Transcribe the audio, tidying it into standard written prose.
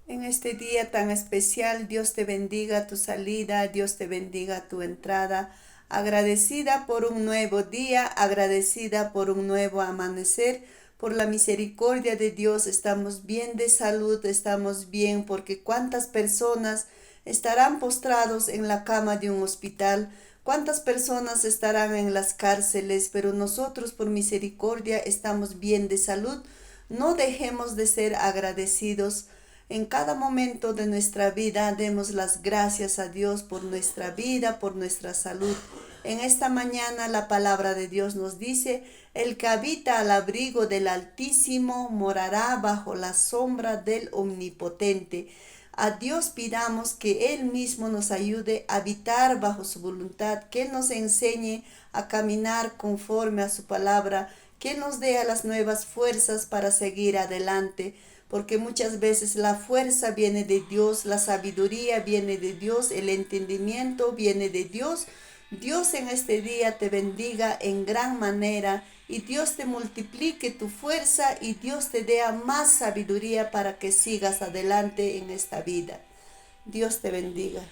En este día tan especial, Dios te bendiga tu salida, Dios te bendiga tu entrada. Agradecida por un nuevo día, agradecida por un nuevo amanecer, por la misericordia de Dios. Estamos bien de salud, estamos bien porque cuántas personas estarán postrados en la cama de un hospital, cuántas personas estarán en las cárceles, pero nosotros por misericordia estamos bien de salud. No dejemos de ser agradecidos. En cada momento de nuestra vida demos las gracias a Dios por nuestra vida, por nuestra salud. En esta mañana la palabra de Dios nos dice, el que habita al abrigo del Altísimo morará bajo la sombra del Omnipotente. A Dios pidamos que Él mismo nos ayude a habitar bajo su voluntad, que Él nos enseñe a caminar conforme a su palabra, que Él nos dé las nuevas fuerzas para seguir adelante, porque muchas veces la fuerza viene de Dios, la sabiduría viene de Dios, el entendimiento viene de Dios. Dios en este día te bendiga en gran manera y Dios te multiplique tu fuerza y Dios te dé más sabiduría para que sigas adelante en esta vida. Dios te bendiga.